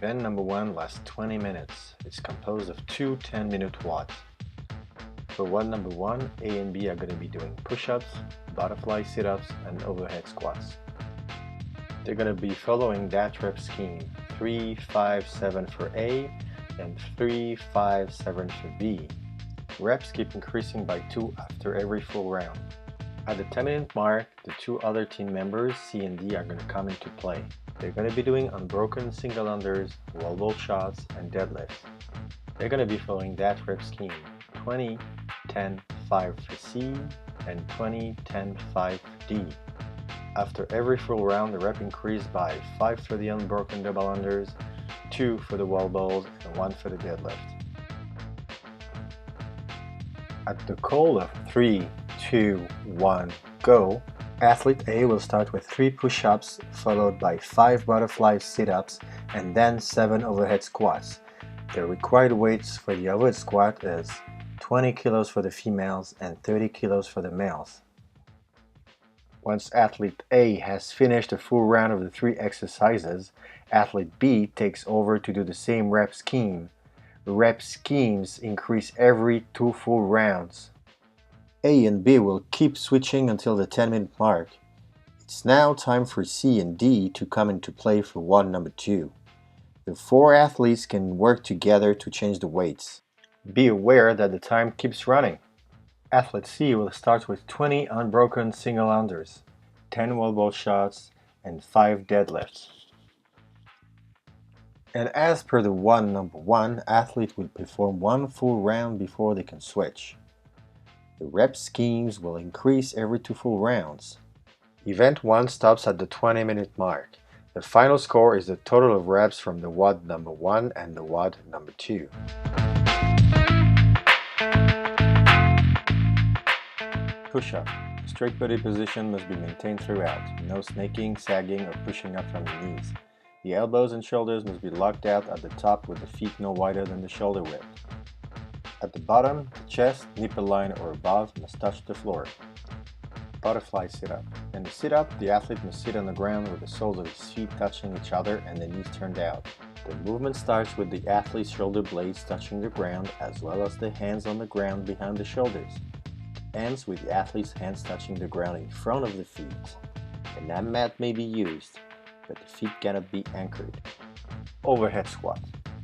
Event number 1 lasts 20 minutes. It's composed of two 10-minute WODs. For WOD number 1, A and B are going to be doing push-ups, butterfly sit-ups, and overhead squats. They're going to be following that rep scheme: 3, 5, 7 for A and 3, 5, 7 for B. Reps keep increasing by 2 after every full round. At the 10-minute mark, the two other team members, C and D, are going to come into play. They're going to be doing unbroken single unders, wall ball shots, and deadlifts. They're going to be following that rep scheme: 20, 10, 5 for C, and 20, 10, 5 for D. After every full round, the rep increased by 5 for the unbroken double unders, 2 for the wall balls, and 1 for the deadlift. At the call of 3, 2, 1, go, athlete A will start with 3 push-ups followed by 5 butterfly sit-ups and then 7 overhead squats. The required weights for the overhead squat is 20 kilos for the females and 30 kilos for the males. Once athlete A has finished a full round of the 3 exercises, athlete B takes over to do the same rep scheme. Rep schemes increase every 2 full rounds. A and B will keep switching until the 10-minute mark. It's now time for C and D to come into play for WOD number 2. The 4 athletes can work together to change the weights. Be aware that the time keeps running. Athlete C will start with 20 unbroken single unders, 10 wall ball shots, and 5 deadlifts. And as per the WOD number 1, athlete will perform 1 full round before they can switch. The rep schemes will increase every 2 full rounds. Event 1 stops at the 20-minute mark. The final score is the total of reps from the WOD number 1 and the WOD number 2. Push-up. Straight body position must be maintained throughout. No snaking, sagging, or pushing up from the knees. The elbows and shoulders must be locked out at the top with the feet no wider than the shoulder width. At the bottom, the chest, nipple line, or above must touch the floor. Butterfly sit-up. In the sit-up, the athlete must sit on the ground with the soles of his feet touching each other and the knees turned out. The movement starts with the athlete's shoulder blades touching the ground as well as the hands on the ground behind the shoulders. Ends with the athlete's hands touching the ground in front of the feet. An ab mat may be used, but the feet cannot be anchored. Overhead squat.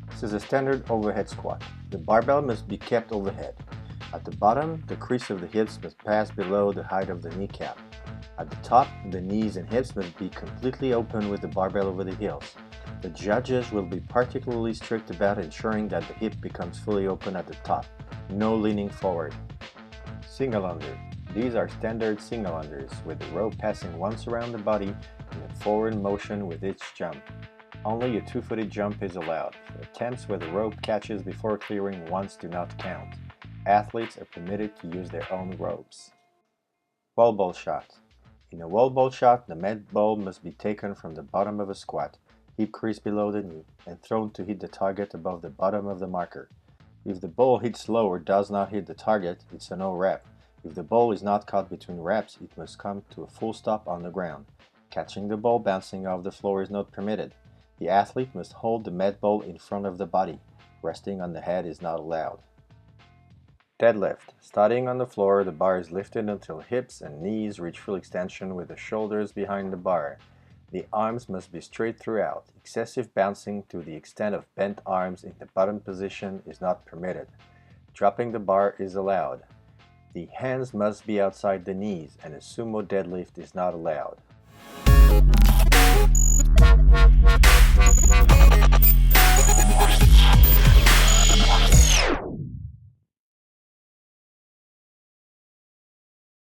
This is a standard overhead squat. The barbell must be kept overhead. At the bottom, the crease of the hips must pass below the height of the kneecap. At the top, the knees and hips must be completely open with the barbell over the heels. The judges will be particularly strict about ensuring that the hip becomes fully open at the top. No leaning forward. Single under. These are standard single unders, with the rope passing once around the body in a forward motion with each jump. Only a 2-footed jump is allowed. Attempts where the rope catches before clearing once do not count. Athletes are permitted to use their own ropes. Wall ball shot. In a wall ball shot, the med ball must be taken from the bottom of a squat, hip crease below the knee, and thrown to hit the target above the bottom of the marker. If the ball hits low or does not hit the target, it's a no rep. If the ball is not caught between reps, it must come to a full stop on the ground. Catching the ball bouncing off the floor is not permitted. The athlete must hold the med ball in front of the body. Resting on the head is not allowed. Deadlift. Starting on the floor, the bar is lifted until hips and knees reach full extension with the shoulders behind the bar. The arms must be straight throughout. Excessive bouncing to the extent of bent arms in the bottom position is not permitted. Dropping the bar is allowed. The hands must be outside the knees, and a sumo deadlift is not allowed.